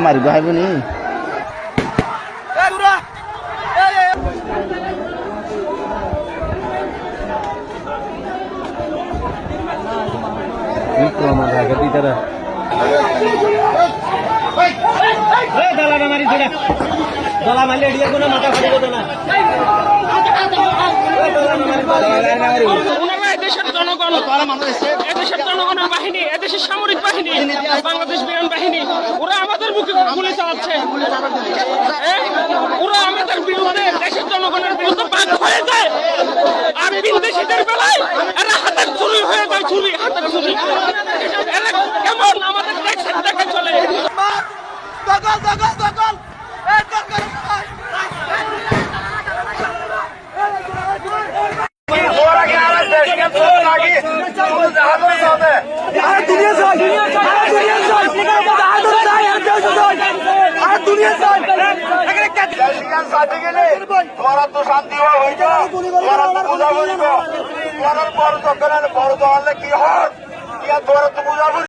মারিব হাইবনি দলা মারলে এড়িয়ে কোনো মাথা ফাটি যেত না। এদেশের জনগণ, এদেশের জনগণের বাহিনী, এদেশের সামরিক বাহিনী, বাংলাদেশ বিমান বাহিনী, ওরা আমাদের মুখে গুলি চালাচ্ছে। ওরা আমাদের বিরুদ্ধে, দেশের জনগণের বিরুদ্ধে বাদ হয়ে যায়। আর বিদেশিদের বেলায় এরা হাতের ছুরি হয়ে যায়, ছুরি, হাতের ছুরি। এরা কেমন আমাদের দেশের দেখে চলে। দখল দখল দখল শান্তি হয়েছে বড় দখলের বড় দখলে কি হয় তোরা তো বুঝাবো।